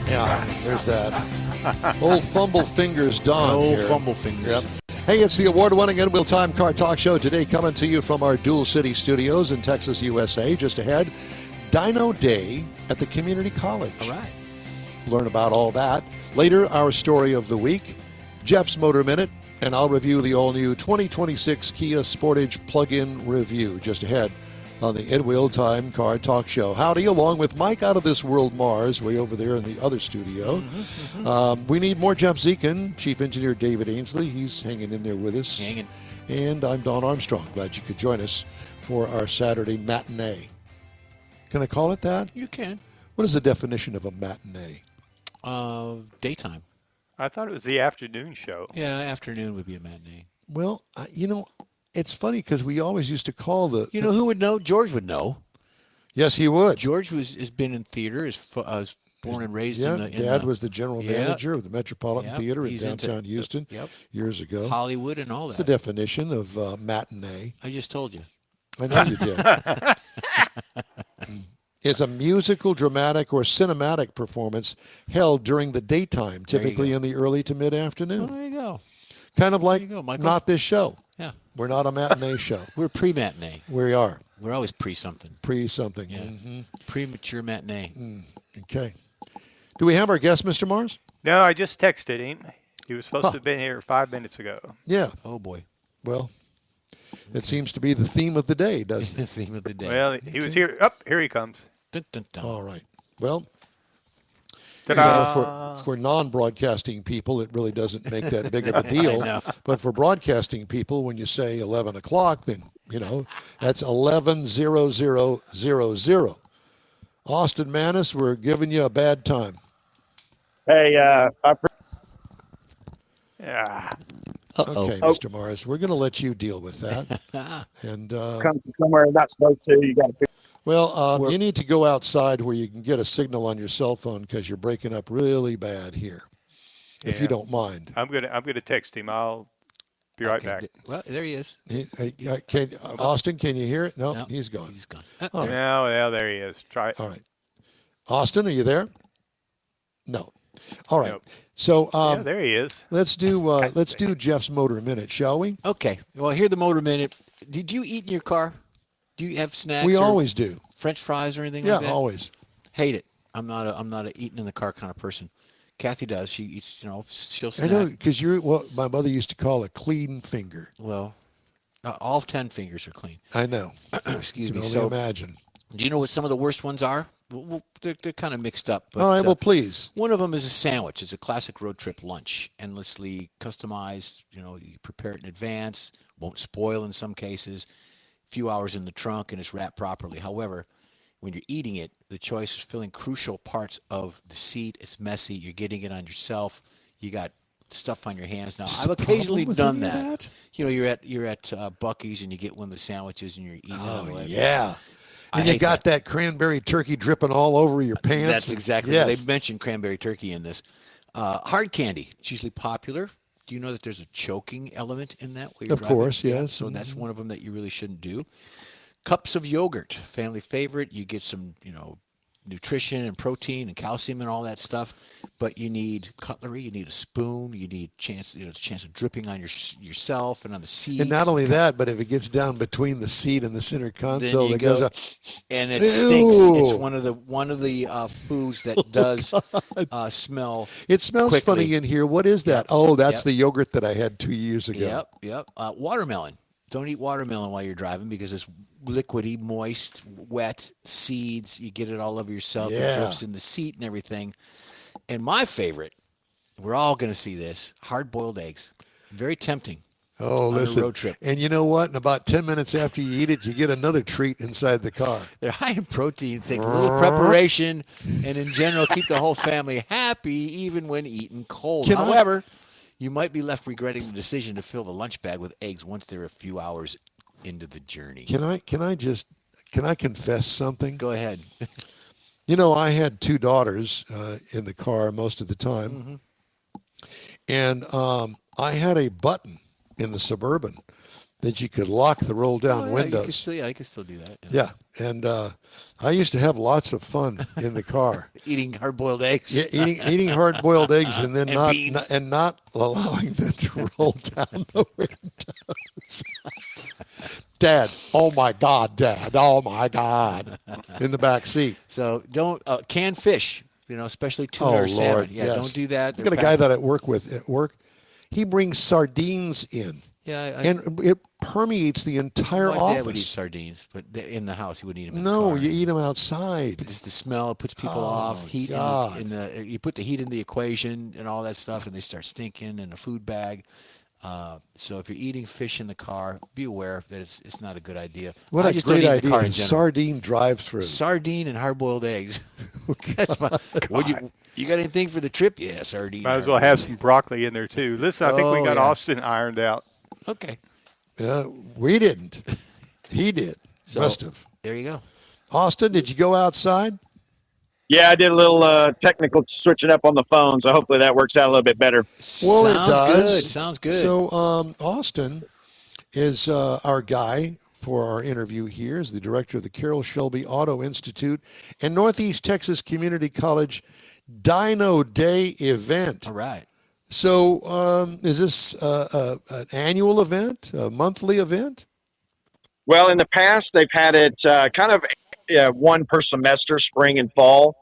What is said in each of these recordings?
Yeah, there's that. Old fumble fingers Don. Old fumble fingers. Yep. Hey, it's the award-winning Wheel Time Car Talk Show today, coming to you from our Dual City studios in Texas, USA. Just ahead, Dyno Day at the Community College. All right. Learn about all that. Later, our story of the week, Jeff's Motor Minute, and I'll review the all-new 2026 Kia Sportage plug-in review. Just ahead on the Ed Wheel Time Car Talk Show. Howdy, along with Mike out of this world Mars, way over there in the other studio. We need more Jeff Zekin, Chief Engineer David Ainsley. He's hanging in there with us. Hanging. And I'm Don Armstrong. Glad you could join us for our Saturday matinee. Can I call it that? You can. What is the definition of a matinee? Daytime. I thought it was the afternoon show. Yeah, afternoon would be a matinee. Well, it's funny because we always used to call the... You know who would know? George would know. Yes, he would. George has been in theater. Is born and raised in the... Dad was the general manager of the Metropolitan Theater in downtown Houston years ago. Hollywood and all that. What's the definition of matinee? I just told you. I know you did. Is a musical, dramatic, or cinematic performance held during the daytime, typically in the early to mid-afternoon. Well, there you go. Kind of like Michael. not this show. Yeah. We're not a matinee show. We're pre-matinee. We are. We're always pre-something. Pre-something. Yeah. Mm-hmm. Premature matinee. Okay. Do we have our guest, Mr. Mars? No, I just texted him. He was supposed to have been here 5 minutes ago. Yeah. Oh, boy. Well, it seems to be the theme of the day, doesn't it? The theme of the day. Well, he was here. Oh, here he comes. Dun, dun, dun. All right. Well, Ta-da. for non-broadcasting people, it really doesn't make that big of a deal. But for broadcasting people, when you say 11 o'clock, then, that's 11:00:00. Austin Maness, we're giving you a bad time. Hey, Yeah. Okay, Mr. Mars, we're going to let you deal with that. And comes from somewhere you're not supposed to. You got to. Well, you need to go outside where you can get a signal on your cell phone because you're breaking up really bad here. If you don't mind, I'm gonna text him. I'll be right back. Well, there he is. Austin, can you hear it? No, he's gone. He's gone. Oh, yeah, there he is. Try it. All right. Austin, are you there? No. All right. Nope. So there he is. let's do Jeff's Motor Minute, shall we? Okay. Well, here the Motor Minute. Did you eat in your car? Do you have snacks? We or always do. French fries or anything Yeah, like that? always. Hate it. I'm not a eating in the car kind of person. Kathy does. She eats, she'll snack. I know, because you're what my mother used to call a clean finger. Well, all 10 fingers are clean. I know. Excuse me. Can only So, imagine. do you know what some of the worst ones are? Well, they're kind of mixed up. But, All right, well, please. one of them is a sandwich. It's a classic road trip lunch, endlessly customized. You prepare it in advance, won't spoil in some cases. Few hours in the trunk, and it's wrapped properly. However, when you're eating it, the choice is filling crucial parts of the seat. It's messy. You're getting it on yourself. You got stuff on your hands. Now, I've occasionally done that. You're at Buc-ee's and you get one of the sandwiches and you're eating it. Oh, yeah. And you got that cranberry turkey dripping all over your pants. That's exactly what they mentioned cranberry turkey in this. Hard candy. It's usually popular. Do you know that there's a choking element in that? Of course, yes. So that's one of them that you really shouldn't do. Cups of yogurt, family favorite. You get some, nutrition and protein and calcium and all that stuff, but you need cutlery, you need a spoon, you need chance of dripping on yourself and on the seat. And not only that, but if it gets down between the seat and the center console, it goes up, and it stinks. It's one of the foods that does smell. It smells quickly. funny in here. What is that? Oh, that's the yogurt that I had 2 years ago. Yep. Watermelon. Don't eat watermelon while you're driving because it's liquidy, moist, wet, seeds. You get it all over yourself. It drips in the seat and everything. And my favorite, we're all going to see this, hard-boiled eggs. Very tempting. Oh, listen. A road trip. And you know what? In about 10 minutes after you eat it, you get another treat inside the car. They're high in protein. Take a little preparation, and in general, keep the whole family happy, even when eaten cold. However, you might be left regretting the decision to fill the lunch bag with eggs once they're a few hours into the journey. Can I confess something? Go ahead. I had 2 daughters in the car most of the time. And I had a button in the Suburban that you could lock the roll down Oh, yeah, windows. I can still do that. Yeah, and I used to have lots of fun in the car. Eating hard-boiled eggs. Yeah, eating hard-boiled eggs and then And not, beans. not allowing them to roll down the windows. Dad, oh my God, Dad, oh my God, in the back seat. So don't canned fish. Especially tuna Oh or salmon. Lord, Yeah, yes. don't do that. I got a guy that I work with at work. He brings sardines in, and it permeates the entire my office. dad would eat sardines, but in the house he wouldn't eat them. In the No, car. you eat them outside. Just the smell, it puts people off. Heat God. you put the heat in the equation and all that stuff, and they start stinking in a food bag. So if you're eating fish in the car, be aware that it's not a good idea. What I a just don't great eat in the idea! car in general. Sardine drive-through. Sardine and hard-boiled eggs. That's my. You got anything for the trip? Yeah, sardine. Might as well have some broccoli in there too. Listen, I think we got yeah. Austin ironed out. Okay. We didn't. He did. So, Must have. There you go. Austin, did you go outside? Yeah, I did a little technical switching up on the phone, so hopefully that works out a little bit better. Well, it Sounds does. good. Sounds good. So Austin is our guy for our interview here, is the director of the Carol Shelby Auto Institute and Northeast Texas Community College Dyno Day event. All right. So is this an annual event, a monthly event? Well, in the past, they've had it kind of one per semester, spring and fall.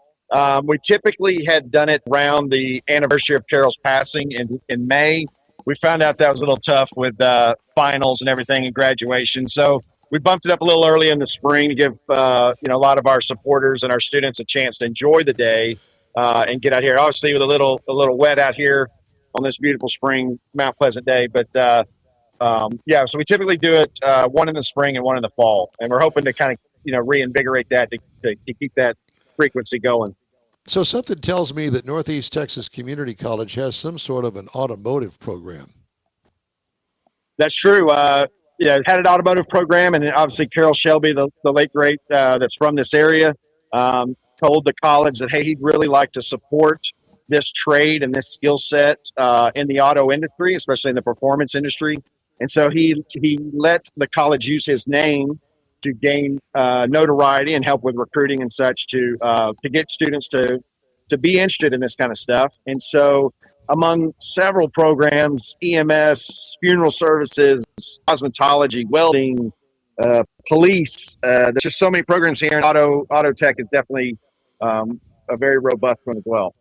We typically had done it around the anniversary of Carol's passing in May. We found out that was a little tough with finals and everything and graduation. So we bumped it up a little early in the spring to give a lot of our supporters and our students a chance to enjoy the day and get out here. Obviously, with a little wet out here on this beautiful spring Mount Pleasant day, but so we typically do it one in the spring and one in the fall, and we're hoping to kind of reinvigorate that to keep that frequency going. So something tells me that Northeast Texas Community College has some sort of an automotive program. That's true. Had an automotive program, and obviously Carol Shelby, the late great that's from this area, told the college that, hey, he'd really like to support this trade and this skill set in the auto industry, especially in the performance industry. And so he let the college use his name to gain notoriety and help with recruiting and such to get students to be interested in this kind of stuff. And so among several programs, EMS, funeral services, cosmetology, welding, police, there's just so many programs here. And auto tech is definitely a very robust one as well.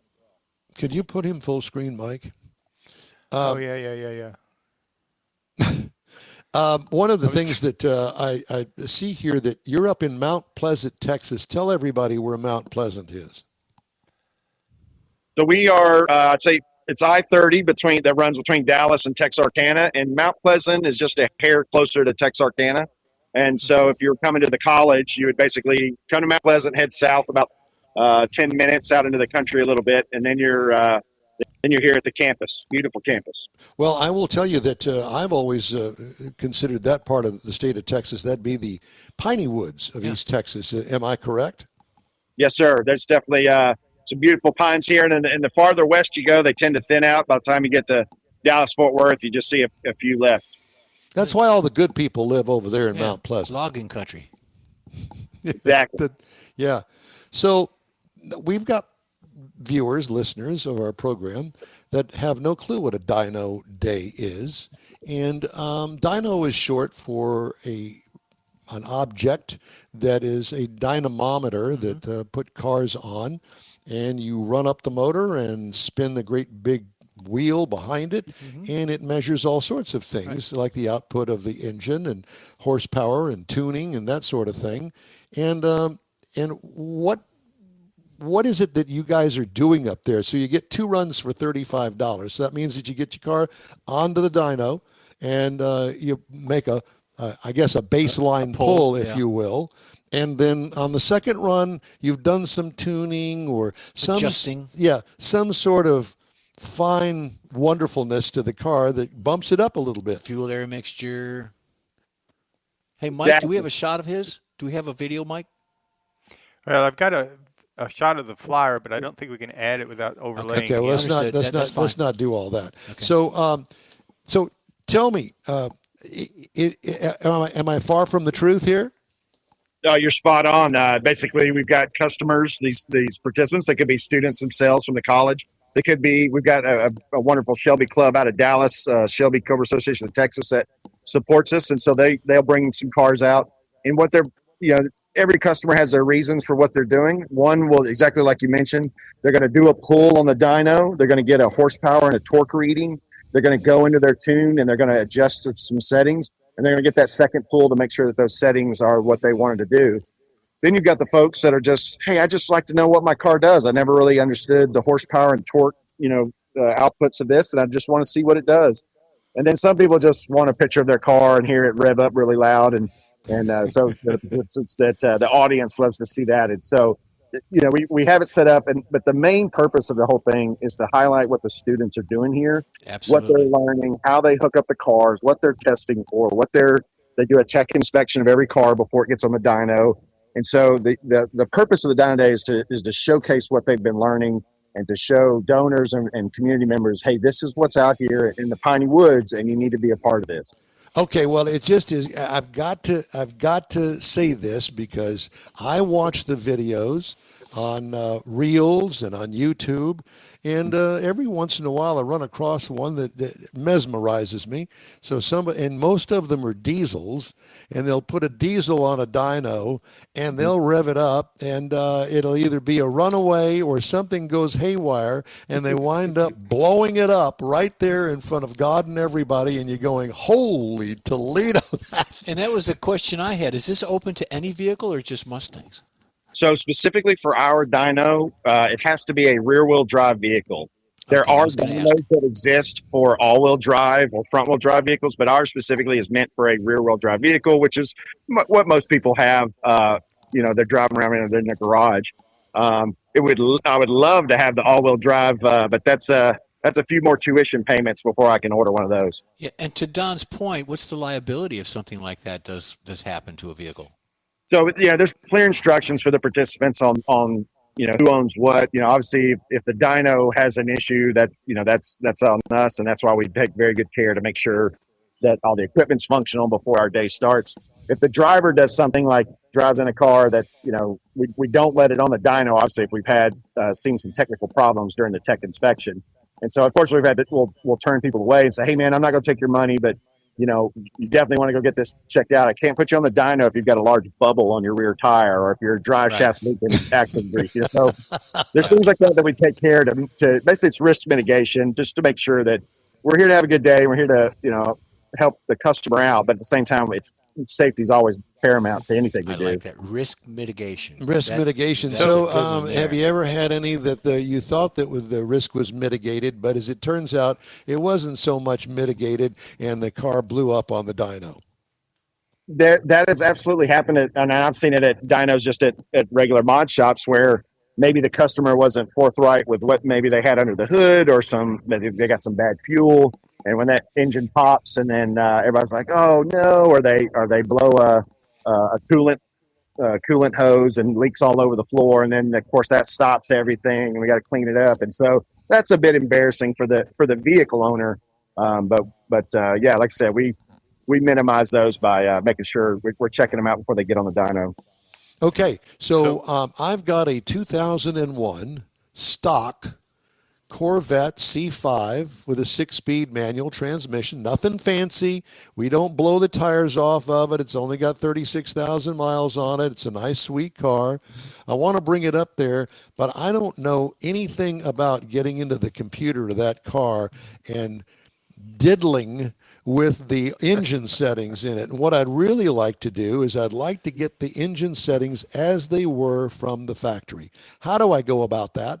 Could you put him full screen, Mike? Yeah. One of the things that I see here that you're up in Mount Pleasant, Texas. Tell everybody where Mount Pleasant is. So we are, I'd say it's I-30 that runs between Dallas and Texarkana, and Mount Pleasant is just a hair closer to Texarkana. And so if you're coming to the college, you would basically come to Mount Pleasant, head south about 10 minutes out into the country a little bit, and then you're here at the campus. Beautiful campus. Well, I will tell you that I've always considered that part of the state of Texas, that'd be the piney woods of East Texas. Am I correct? Yes, sir. There's definitely some beautiful pines here. And the farther west you go, they tend to thin out. By the time you get to Dallas-Fort Worth, you just see a few left. That's why all the good people live over there in Mount Pleasant. Logging country. Exactly. Yeah. So we've got viewers, listeners of our program that have no clue what a dyno day is. And dyno is short for an object that is a dynamometer that put cars on, and you run up the motor and spin the great big wheel behind it, and it measures all sorts of things like the output of the engine and horsepower and tuning and that sort of thing. And what is it that you guys are doing up there? So you get 2 runs for $35. So that means that you get your car onto the dyno and you make a baseline pull, if you will. And then on the second run, you've done some tuning or some adjusting. Some sort of fine wonderfulness to the car that bumps it up a little bit. Fuel air mixture. Hey, Mike, Exactly. do we have a shot of his? Do we have a video, Mike? Well, I've got a shot of the flyer, but I don't think we can add it without overlaying. Okay, well, Understood. That's fine. let's not do all that. Okay. So tell me, am I far from the truth here? You're spot on. Basically, we've got customers, these participants. They could be students themselves from the college. They could be. We've got a wonderful Shelby Club out of Dallas, Shelby Cobra Association of Texas, that supports us, and so they'll bring some cars out. And what they're, every customer has their reasons for what they're doing. One will, exactly like you mentioned, they're going to do a pull on the dyno. They're going to get a horsepower and a torque reading. They're going to go into their tune and they're going to adjust some settings. And they're going to get that second pull to make sure that those settings are what they wanted to do. Then you've got the folks that are just, hey, I just like to know what my car does. I never really understood the horsepower and torque, outputs of this, and I just want to see what it does. And then some people just want a picture of their car and hear it rev up really loud, and so it's that the audience loves to see that. And so, we have it set up, but the main purpose of the whole thing is to highlight what the students are doing here, Absolutely. what they're learning, how they hook up the cars, what they're testing for, they do a tech inspection of every car before it gets on the dyno. And so the purpose of the Dyno Day is to showcase what they've been learning and to show donors and community members, hey, this is what's out here in the Piney Woods, and you need to be a part of this. Okay, well, it just is. I've got to say this because I watch the videos on Reels and on YouTube, and every once in a while I run across one that mesmerizes me. So and most of them are diesels, and they'll put a diesel on a dyno and they'll rev it up, and it'll either be a runaway or something goes haywire, and they wind up blowing it up right there in front of God and everybody, and you're going, holy Toledo. And that was the question I had. Is this open to any vehicle or just Mustangs? So specifically for our dyno, it has to be a rear-wheel drive vehicle. There are dynos that exist for all-wheel drive or front-wheel drive vehicles, but ours specifically is meant for a rear-wheel drive vehicle, which is what most people have. They're driving around in their garage. I would love to have the all-wheel drive, but that's a few more tuition payments before I can order one of those. Yeah, and to Don's point, what's the liability if something like that does happen to a vehicle? So, there's clear instructions for the participants on who owns what. Obviously, if the dyno has an issue, that's on us, and that's why we take very good care to make sure that all the equipment's functional before our day starts. If the driver does something like drives in a car that's, we don't let it on the dyno, obviously, if we've had seen some technical problems during the tech inspection. And so, unfortunately, we'll turn people away and say, hey, man, I'm not going to take your money, but you definitely want to go get this checked out. I can't put you on the dyno if you've got a large bubble on your rear tire or if your drive shaft's leaking active grease. So there's things like that we take care to basically it's risk mitigation, just to make sure that we're here to have a good day. We're here to, help the customer out, but at the same time, safety is always paramount to anything we do. I like that. Risk mitigation. Mitigation. So have you ever had any that you thought that the risk was mitigated, but as it turns out, it wasn't so much mitigated and the car blew up on the dyno? That has absolutely happened, and I've seen it at dynos just at regular mod shops where maybe the customer wasn't forthright with what maybe they had under the hood, or maybe they got some bad fuel. And when that engine pops, and then everybody's like, "Oh no!" or they blow a coolant hose and leaks all over the floor, and then of course that stops everything, and we got to clean it up. And so that's a bit embarrassing for the vehicle owner. But like I said, we minimize those by making sure we're checking them out before they get on the dyno. Okay, so I've got a 2001 stock Corvette C5 with a 6-speed manual transmission. Nothing fancy. We don't blow the tires off of it. It's only got 36,000 miles on it. It's a nice, sweet car. I want to bring it up there, but I don't know anything about getting into the computer of that car and diddling with the engine settings in it. And what I'd really like to do is I'd like to get the engine settings as they were from the factory. How do I go about that?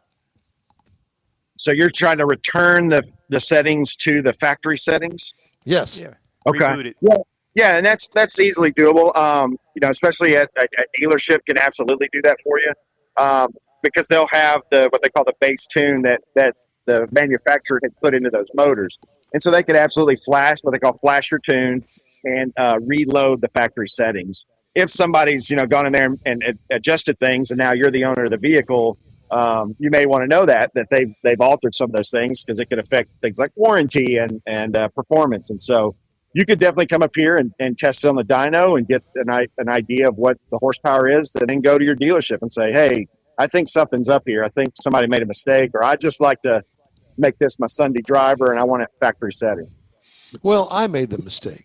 So you're trying to return the settings to the factory settings? Yes. Yeah. Okay. Reboot it. Yeah, and that's easily doable. Especially at a dealership can absolutely do that for you, because they'll have what they call the base tune that the manufacturer had put into those motors, and so they could absolutely flash what they call flash your tune and reload the factory settings. If somebody's gone in there and adjusted things, and now you're the owner of the vehicle, you may want to know that they've altered some of those things, because it could affect things like warranty and performance. And so you could definitely come up here and test it on the dyno and get an idea of what the horsepower is, and then go to your dealership and say, hey, I think something's up here. I think somebody made a mistake, or I just like to make this my Sunday driver and I want it factory setting. Well, I made the mistake.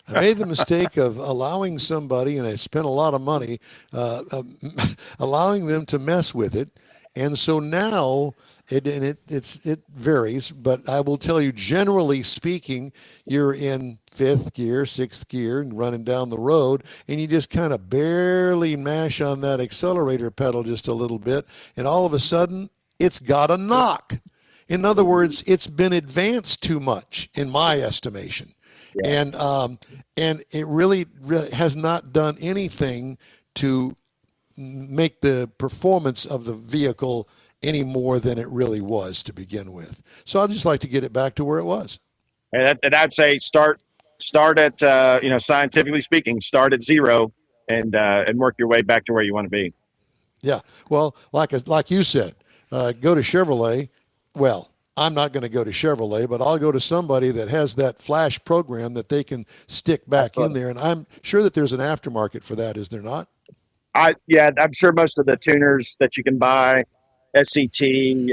I made the mistake of allowing somebody, and I spent a lot of money, allowing them to mess with it. And so now it varies, but I will tell you, generally speaking, you're in fifth gear, sixth gear, and running down the road, and you just kind of barely mash on that accelerator pedal just a little bit, and all of a sudden, it's got a knock. In other words, it's been advanced too much, in my estimation. Yeah. And it really has not done anything to make the performance of the vehicle any more than it really was to begin with. So I'd just like to get it back to where it was. And I'd say start at scientifically speaking, start at zero and work your way back to where you want to be. Yeah. Well, like you said, go to Chevrolet. Well, I'm not going to go to Chevrolet, but I'll go to somebody that has that flash program that they can stick back in there. And I'm sure that there's an aftermarket for that, is there not? I'm sure most of the tuners that you can buy, SCT,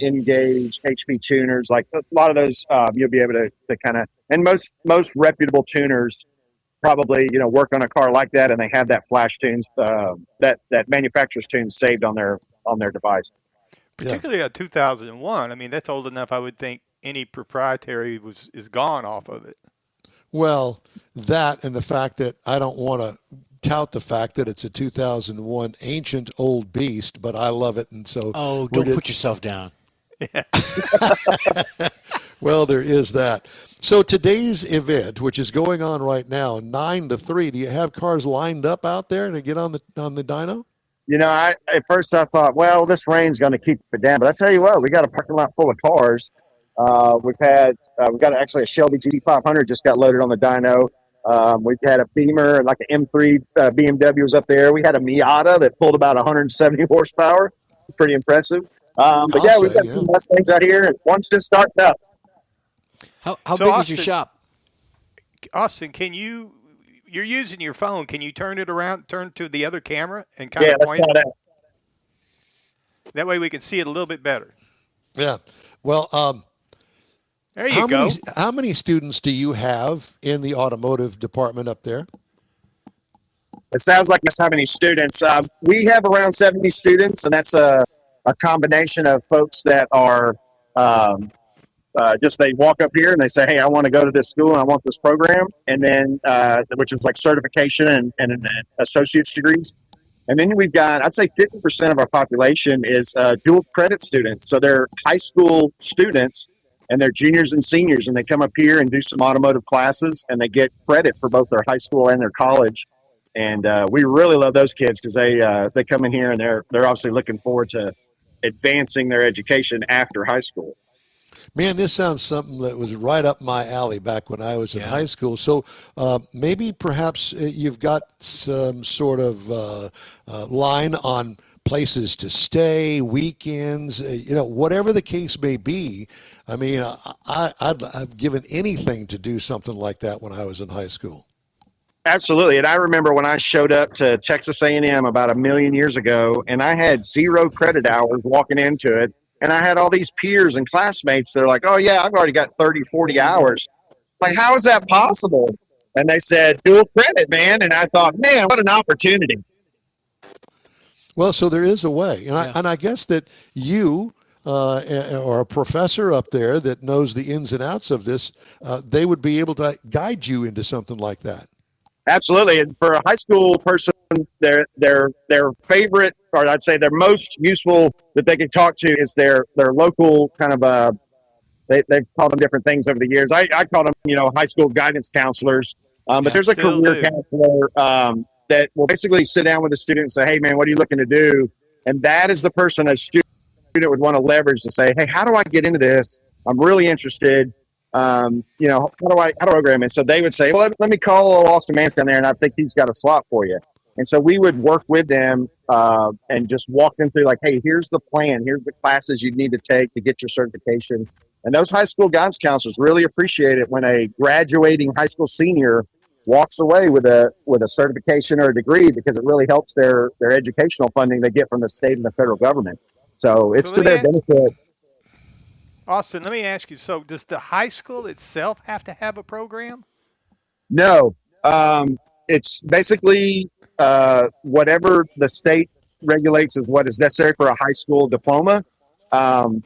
Engage, HP tuners, like a lot of those, you'll be able to kind of, and most reputable tuners probably, work on a car like that, and they have that flash tunes, that manufacturer's tunes saved on their device. Particularly at 2001. I mean, that's old enough. I would think any proprietary is gone off of it. Well, that and the fact that I don't want to tout the fact that it's a 2001 ancient old beast, but I love it, and so don't put yourself down. Yeah. Well, there is that. So today's event, which is going on right now, 9 to 3. Do you have cars lined up out there to get on the dyno? At first I thought, well, this rain's going to keep it down. But I tell you what, we got a parking lot full of cars. We've got actually a Shelby GT500 just got loaded on the dyno. We've had a Beamer, like an M3 BMW was up there. We had a Miata that pulled about 170 horsepower. Pretty impressive. But yeah, we've got some Mustangs out here, and one's just starting up. How big is your shop? Austin, you're using your phone. Can you turn it around, turn to the other camera, and kind of point it? That way we can see it a little bit better. Yeah. Well, there you go. How many students do you have in the automotive department up there? It sounds like that's how many students. We have around 70 students, and that's a combination of folks that are they walk up here and they say, hey, I want to go to this school and I want this program, and then which is like certification and associate's degrees. And then we've got, I'd say 50% of our population is dual credit students. So they're high school students and they're juniors and seniors, and they come up here and do some automotive classes, and they get credit for both their high school and their college. And we really love those kids because they come in here and they're obviously looking forward to advancing their education after high school. Man, this sounds something that was right up my alley back when I was in high school. So maybe perhaps you've got some sort of line on places to stay, weekends, whatever the case may be. I mean, I've given anything to do something like that when I was in high school. Absolutely. And I remember when I showed up to Texas A&M about 1 million years ago, and I had 0 credit hours walking into it. And I had all these peers and classmates that are like, oh, yeah, I've already got 30, 40 hours. Like, how is that possible? And they said, dual credit, man. And I thought, man, what an opportunity. Well, so there is a way. And I guess that you or a professor up there that knows the ins and outs of this, they would be able to guide you into something like that. Absolutely. And for a high school person, their favorite, or I'd say their most useful that they can talk to is their local kind of they've called them different things over the years. I call them, high school guidance counselors. But there's a career counselor that will basically sit down with a student and say, hey, man, what are you looking to do? And that is the person a student would want to leverage to say, hey, how do I get into this? I'm really interested. How do I program it? So they would say, well, let me call Austin Maness down there, and I think he's got a slot for you. And so we would work with them and just walk them through like, hey, here's the plan. Here's the classes you need to take to get your certification. And those high school guidance counselors really appreciate it when a graduating high school senior walks away with a certification or a degree, because it really helps their educational funding they get from the state and the federal government. So it's to their benefit. Austin, let me ask you. So does the high school itself have to have a program? No, it's basically whatever the state regulates is what is necessary for a high school diploma. And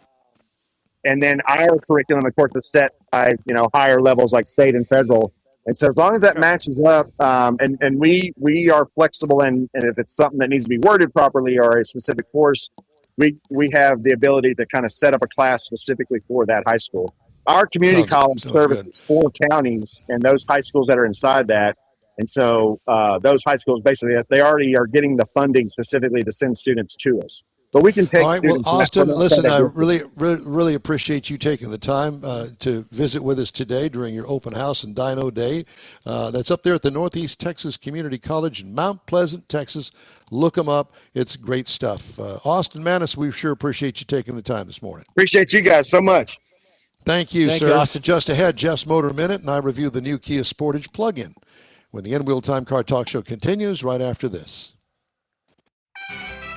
then our curriculum, of course, is set by, higher levels like state and federal. And so as long as that matches up, and we are flexible, and if it's something that needs to be worded properly or a specific course, we have the ability to kind of set up a class specifically for that high school. Our community college services 4 counties and those high schools that are inside that. And so those high schools, basically, they already are getting the funding specifically to send students to us. But we can take students. Well, Austin, listen, I really appreciate you taking the time to visit with us today during your open house and Dyno Day. That's up there at the Northeast Texas Community College in Mount Pleasant, Texas. Look them up. It's great stuff. Austin Maness, we sure appreciate you taking the time this morning. Appreciate you guys so much. Thank you, Thank sir. you, Austin. Just ahead, Jeff's Motor Minute, and I review the new Kia Sportage plug-in when the N-Wheel Time Car Talk Show continues right after this.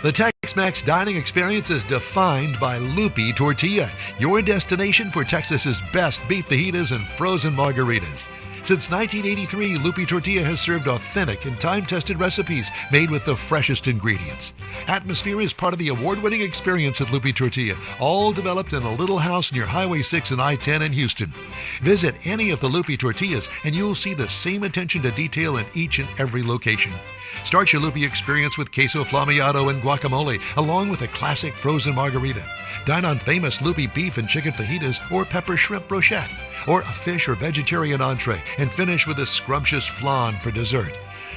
The Tex-Mex dining experience is defined by Lupi Tortilla, your destination for Texas's best beef fajitas and frozen margaritas. Since 1983, Lupi Tortilla has served authentic and time-tested recipes made with the freshest ingredients. Atmosphere is part of the award-winning experience at Lupi Tortilla, all developed in a little house near Highway 6 and I-10 in Houston. Visit any of the Lupi Tortillas and you'll see the same attention to detail in each and every location. Start your Lupi experience with queso flamiado and guacamole, along with a classic frozen margarita. Dine on famous Lupi beef and chicken fajitas or pepper shrimp brochette, or a fish or vegetarian entree, and finish with a scrumptious flan for dessert.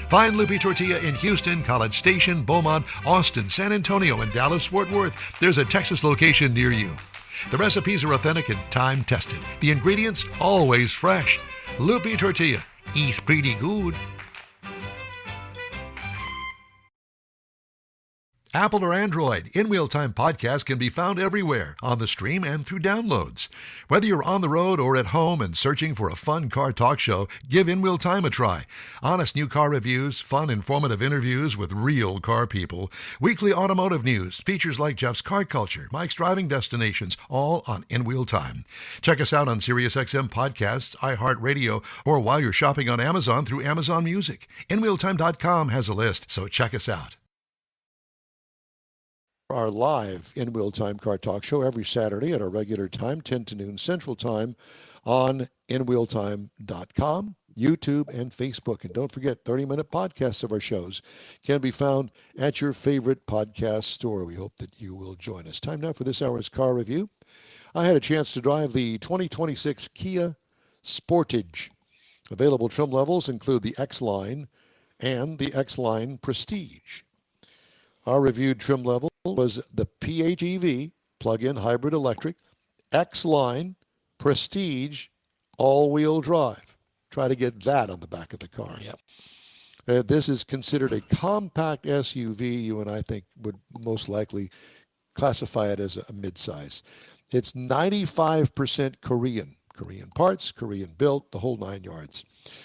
Find Lupi Tortilla in Houston, College Station, Beaumont, Austin, San Antonio, and Dallas-Fort Worth. There's a Texas location near you. The recipes are authentic and time-tested. The ingredients always fresh. Lupi Tortilla. Eats pretty good. Apple or Android, In-Wheel Time podcast can be found everywhere, on the stream and through downloads. Whether you're on the road or at home and searching for a fun car talk show, give In-Wheel Time a try. Honest new car reviews, fun, informative interviews with real car people, weekly automotive news, features like Jeff's Car Culture, Mike's Driving Destinations, all on In-Wheel Time. Check us out on SiriusXM Podcasts, iHeartRadio, or while you're shopping on Amazon through Amazon Music. InWheelTime.com has a list, so check us out. Our live In-Wheel Time Car Talk Show every Saturday at our regular time, 10 to noon Central Time, on InWheelTime.com, YouTube, and Facebook. And don't forget, 30-minute podcasts of our shows can be found at your favorite podcast store. We hope that you will join us. Time now for this hour's car review. I had a chance to drive the 2026 Kia Sportage. Available trim levels include the X-Line and the X-Line Prestige. Our reviewed trim level was the PHEV, plug-in hybrid electric, X-Line, Prestige, all-wheel drive. Try to get that on the back of the car. Yep. This is considered a compact SUV. You and I think would most likely classify it as a midsize. It's 95% Korean parts, Korean built, the whole 9 yards.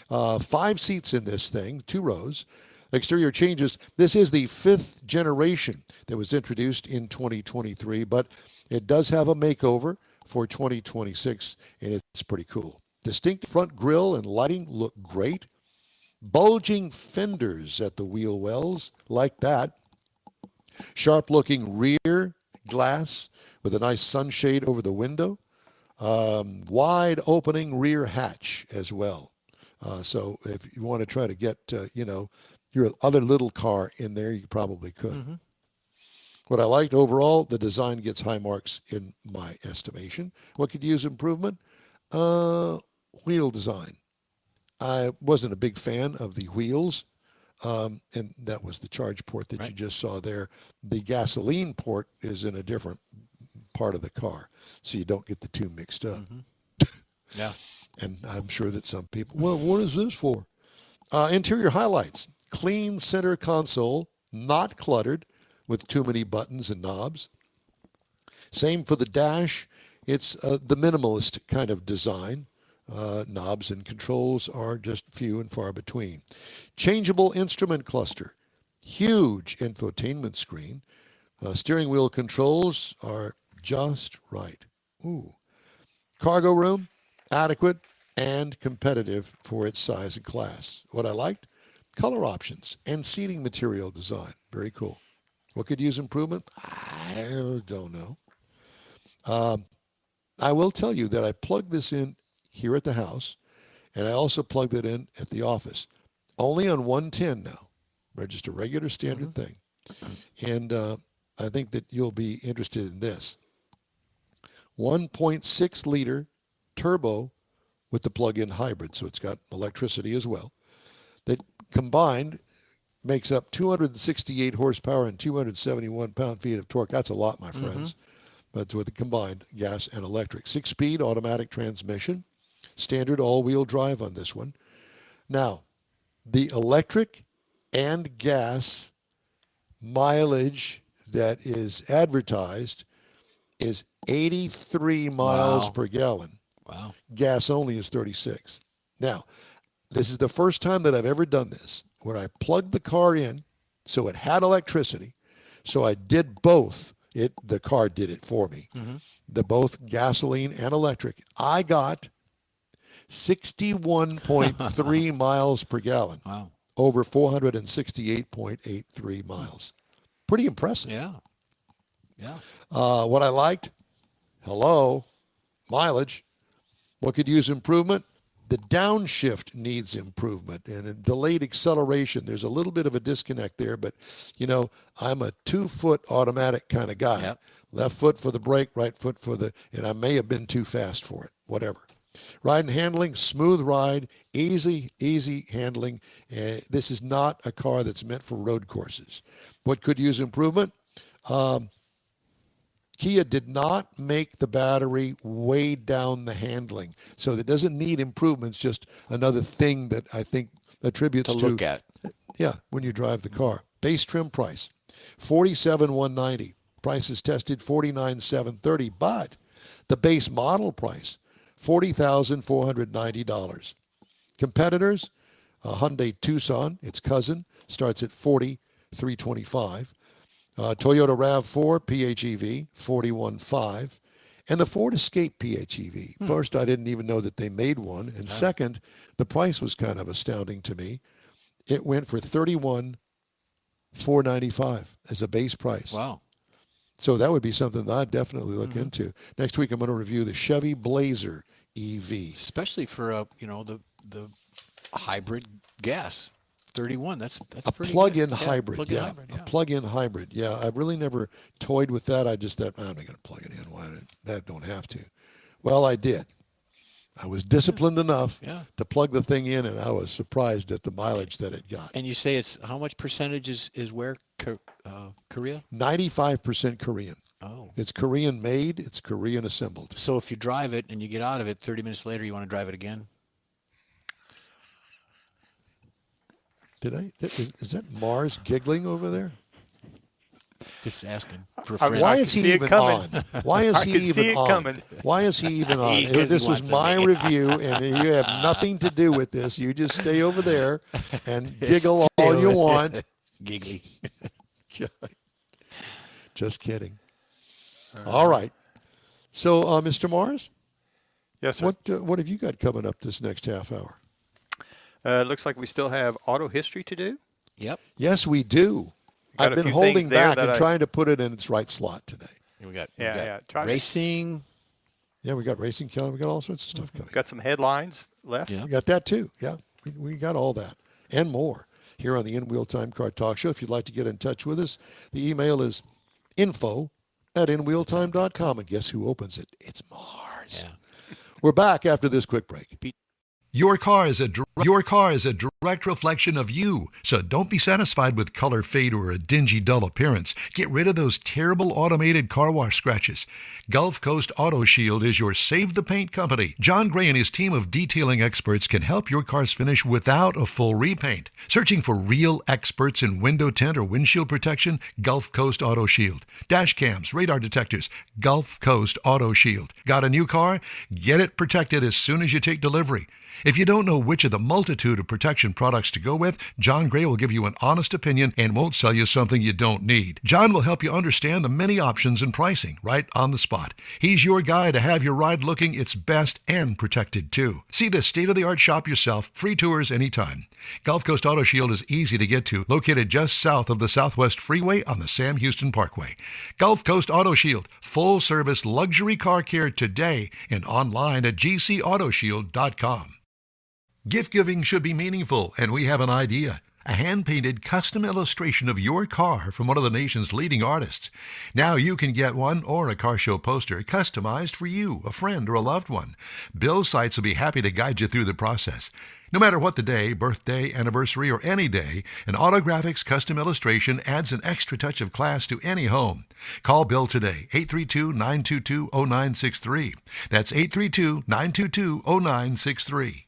5 seats in this thing, 2 rows. Exterior changes. This is the 5th generation that was introduced in 2023, but it does have a makeover for 2026, and it's pretty cool. Distinct front grille and lighting look great. Bulging fenders at the wheel wells, like that. Sharp-looking rear glass with a nice sunshade over the window. Wide opening rear hatch as well. So if you want to try to get, your other little car in there, you probably could. Mm-hmm. What I liked overall, the design gets high marks in my estimation. What could use improvement? Wheel design. I wasn't a big fan of the wheels, and that was the charge port that you just saw there. The gasoline port is in a different part of the car, so you don't get the two mixed up. Mm-hmm. Yeah. And I'm sure that some people, well, what is this for? Interior highlights. Clean center console, not cluttered with too many buttons and knobs. Same for the dash. It's the minimalist kind of design. Knobs and controls are just few and far between. Changeable instrument cluster. Huge infotainment screen. Steering wheel controls are just right. Ooh. Cargo room, adequate and competitive for its size and class. What I liked? Color options and seating material design. Very cool. What could use improvement? I don't know. I will tell you that I plugged this in here at the house, and I also plugged it in at the office. Only on 110 now. Just a regular standard thing. And I think that you'll be interested in this. 1.6 liter turbo with the plug-in hybrid, so it's got electricity as well. That combined makes up 268 horsepower and 271 pound-feet of torque. That's a lot, my friends. That's with the combined gas and electric. 6-speed automatic transmission. Standard all-wheel drive on this one. Now, the electric and gas mileage that is advertised is 83 miles per gallon. Wow. Gas only is 36. Now, this is the first time that I've ever done this, where I plugged the car in so it had electricity. So I did both. The car did it for me. The both gasoline and electric. I got 61.3 miles per gallon. Wow. Over 468.83 miles. Pretty impressive. Yeah. Yeah. What I liked, mileage. What could use improvement? The downshift needs improvement, and a delayed acceleration. There's a little bit of a disconnect there, but, I'm a 2-foot automatic kind of guy. Yep. Left foot for the brake, right foot and I may have been too fast for it, whatever. Ride and handling, smooth ride, easy handling. This is not a car that's meant for road courses. What could use improvement? Kia did not make the battery weigh down the handling. So it doesn't need improvements, just another thing that I think attributes to look at. Yeah, when you drive the car. Base trim price, $47,190. Price is tested $49,730, but the base model price, $40,490. Competitors, Hyundai Tucson, its cousin, starts at $40,325. Toyota RAV4 PHEV, $41,500. And the Ford Escape PHEV. First, I didn't even know that they made one. And second, the price was kind of astounding to me. It went for $31,495 as a base price. Wow. So that would be something that I'd definitely look into. Next week, I'm going to review the Chevy Blazer EV. Especially for the hybrid gas. 31. That's a pretty plug-in good. hybrid. Plug-in Yeah, hybrid, a plug-in hybrid. Yeah, I've really never toyed with that. I just thought, I'm not going to plug it in. Why? That don't have to. Well, I did. I was disciplined enough to plug the thing in, and I was surprised at the mileage that it got. And you say it's how much percentage is where? Korea? 95% Korean. Oh. It's Korean made. It's Korean assembled. So if you drive it and you get out of it 30 minutes later, you want to drive it again? Did I? Is that Mars giggling over there? Just asking for a friend. Why is he even on? Why is he even on? Why is he even on? This was my review, and you have nothing to do with this. You just stay over there and giggle all you want. Giggly. Just kidding. All right. So, Mr. Mars? Yes, sir. What have you got coming up this next half hour? It looks like we still have auto history to do. Yep. Yes, we do. Got I've a been few holding things there back that and I- trying to put it in its right slot today. We got Racing. racing. Yeah, we got racing calendar. We got all sorts of stuff coming. Got some headlines left. Yeah. We got that too. Yeah, we got all that and more here on the In Wheel Time Car Talk Show. If you'd like to get in touch with us, the email is info@inwheeltime.com. And guess who opens it? It's Mars. Yeah. We're back after this quick break. Your car is a direct reflection of you, so don't be satisfied with color fade or a dingy, dull appearance. Get rid of those terrible automated car wash scratches. Gulf Coast Auto Shield is your save the paint company. John Gray and his team of detailing experts can help your car's finish without a full repaint. Searching for real experts in window tint or windshield protection? Gulf Coast Auto Shield. Dash cams, radar detectors, Gulf Coast Auto Shield. Got a new car? Get it protected as soon as you take delivery. If you don't know which of the multitude of protection products to go with, John Gray will give you an honest opinion and won't sell you something you don't need. John will help you understand the many options and pricing right on the spot. He's your guy to have your ride looking its best and protected too. See the state-of-the-art shop yourself. Free tours anytime. Gulf Coast Auto Shield is easy to get to, located just south of the Southwest Freeway on the Sam Houston Parkway. Gulf Coast Auto Shield, full-service luxury car care today and online at gcautoshield.com. Gift giving should be meaningful, and we have an idea. A hand-painted custom illustration of your car from one of the nation's leading artists. Now you can get one or a car show poster customized for you, a friend, or a loved one. Bill Sites will be happy to guide you through the process. No matter what the day, birthday, anniversary, or any day, an Autographics custom illustration adds an extra touch of class to any home. Call Bill today, 832-922-0963. That's 832-922-0963.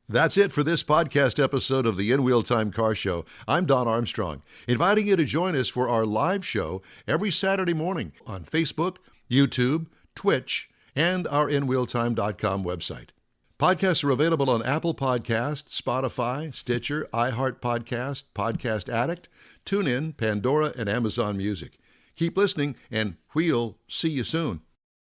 That's it for this podcast episode of the In Wheel Time Car Show. I'm Don Armstrong, inviting you to join us for our live show every Saturday morning on Facebook, YouTube, Twitch, and our InWheelTime.com website. Podcasts are available on Apple Podcasts, Spotify, Stitcher, iHeart Podcast, Podcast Addict, TuneIn, Pandora, and Amazon Music. Keep listening, and we'll see you soon.